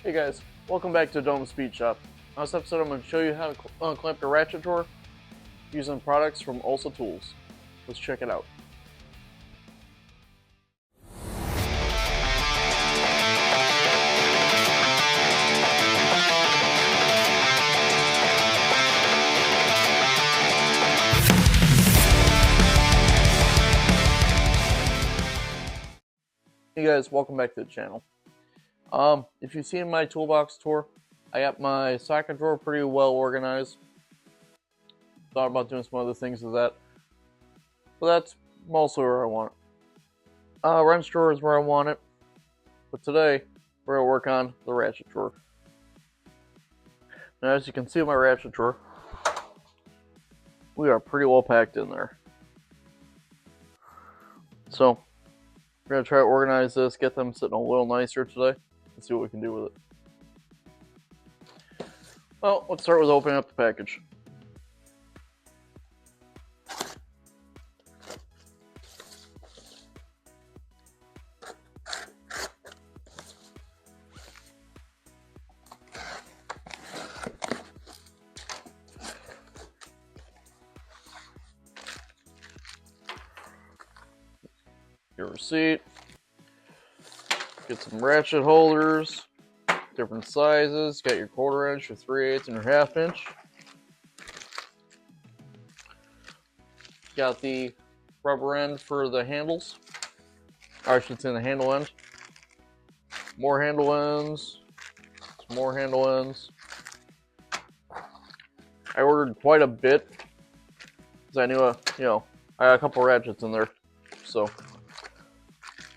Hey guys, welcome back to Dohm Speed Shop. On this episode I'm going to show you how to unclamp your ratchet drawer using products from Olsa tools. Let's check it out. Hey guys, welcome back to the channel. If you've seen my toolbox tour, I got my socket drawer pretty well organized. Thought about doing some other things with that, but that's mostly where I want it. Wrench drawer is where I want it, but today we're going to work on the ratchet drawer. Now as you can see in my ratchet drawer, we are pretty well packed in there. So we're going to try to organize this, get them sitting a little nicer today, and see what we can do with it. Well, let's start with opening up the package. Your receipt. Get some ratchet holders, different sizes. Got your 1/4 inch, your 3/8, and your 1/2 inch. Got the rubber end for the handles, or I should say the handle end. More handle ends, some more handle ends. I ordered quite a bit because I knew, I got a couple ratchets in there, so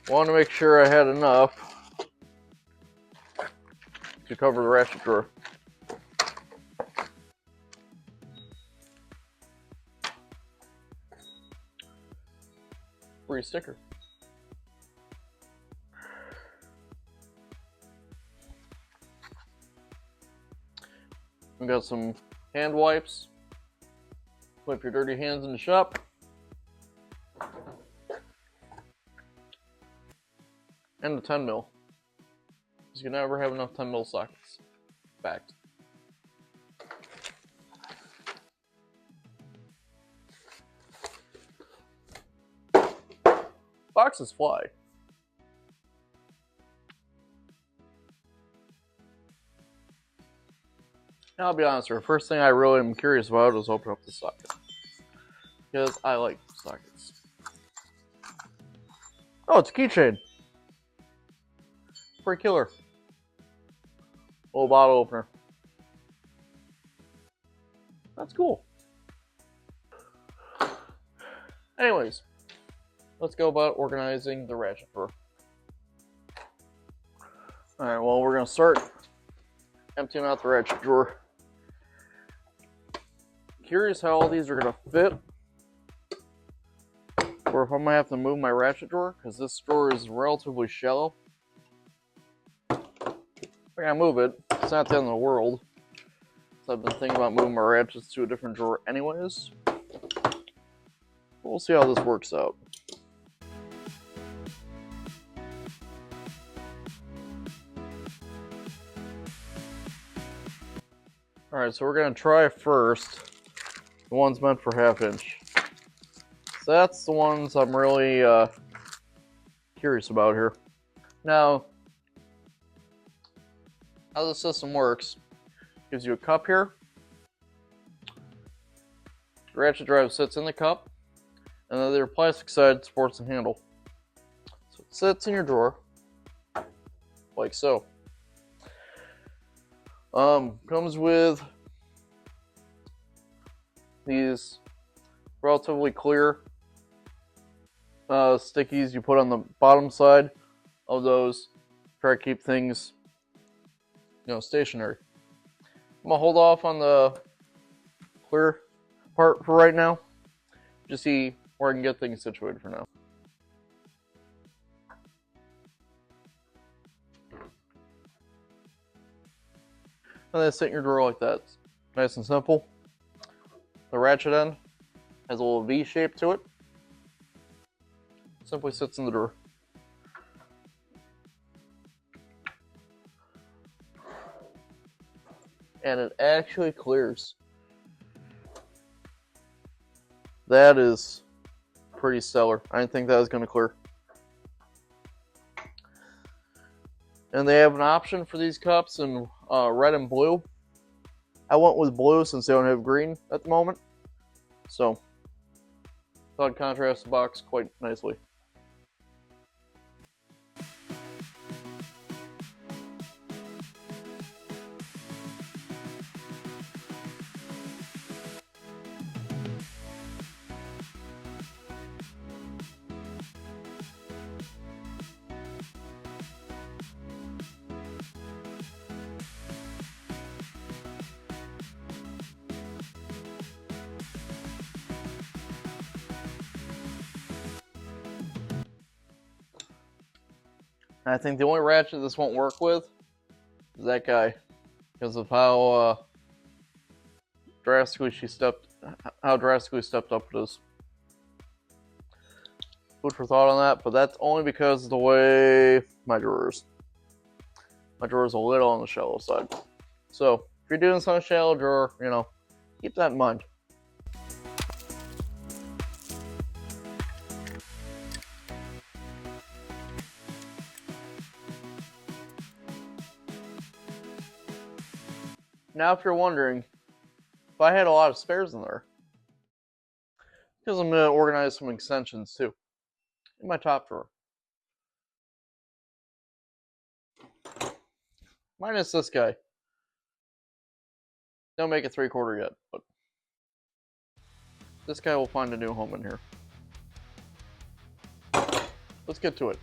wanted to make sure I had enough to cover the ratchet drawer. Free sticker. We got some hand wipes. Wipe your dirty hands in the shop. And the 10 mil. Because you can never have enough 10 mil sockets. Fact. Boxes fly. Now I'll be honest, the first thing I really am curious about is open up the socket. Because I like sockets. Oh, it's a keychain. Pretty killer. Little bottle opener. That's cool. Anyways, let's go about organizing the ratchet drawer. Alright, well, we're going to start emptying out the ratchet drawer. Curious how all these are going to fit, or if I'm going to have to move my ratchet drawer, because this drawer is relatively shallow. If I gotta move it, it's not the end of the world. So I've been thinking about moving my ratchets to a different drawer anyways. We'll see how this works out. Alright, so we're going to try first the ones meant for 1/2 inch. So that's the ones I'm really curious about here. Now, how the system works, gives you a cup here. The ratchet drive sits in the cup, and then the plastic side supports the handle. So it sits in your drawer, like so. Comes with these relatively clear stickies you put on the bottom side of those. Try to keep things, stationary. I'm gonna hold off on the clear part for right now. Just see where I can get things situated for now. And then sit in your drawer like that. Nice and simple. The ratchet end has a little V shape to it. Simply sits in the drawer. and it actually clears. That is pretty stellar. I didn't think that was going to clear. And they have an option for these cups in red and blue. I went with blue since they don't have green at the moment. So, thought it contrasts the box quite nicely. And I think the only ratchet this won't work with is that guy, because of how drastically stepped up it is. Food for thought on that, but that's only because of the way my drawer is. My drawer is a little on the shallow side. So, if you're doing some shallow drawer, keep that in mind. Now, if you're wondering, if I had a lot of spares in there, because I'm going to organize some extensions too, in my top drawer. Minus this guy. Don't make it 3/4 yet, but this guy will find a new home in here. Let's get to it.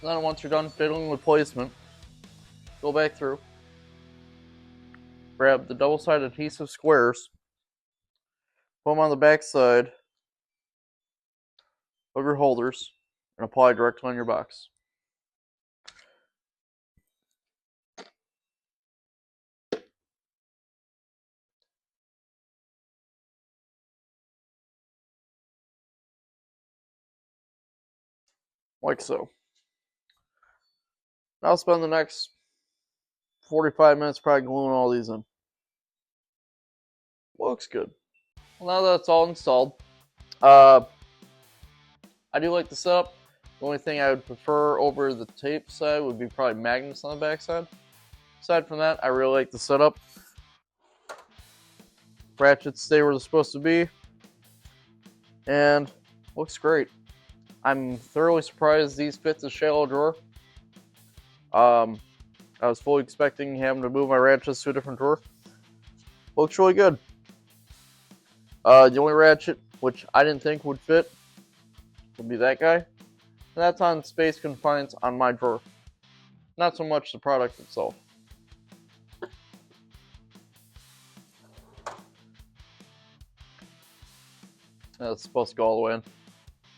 Then once you're done fiddling with placement, go back through, grab the double-sided adhesive squares, put them on the back side of your holders, and apply directly on your box. Like so. Now I'll spend the next 45 minutes probably gluing all these in. Looks good. Well, now that it's all installed, I do like the setup. The only thing I would prefer over the tape side would be probably magnets on the back side. Aside from that, I really like the setup. Ratchets stay where they're supposed to be, and looks great. I'm thoroughly surprised these fit the shallow drawer. I was fully expecting having to move my ratchets to a different drawer. Looks really good. The only ratchet which I didn't think would fit would be that guy. And that's on space confinement on my drawer. Not so much the product itself. It's supposed to go all the way in.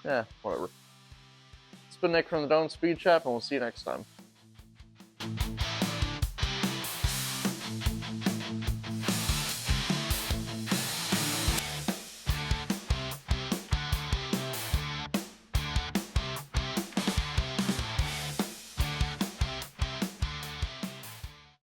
Yeah, whatever. It's been Nick from the Dohm Speed Shop, and we'll see you next time.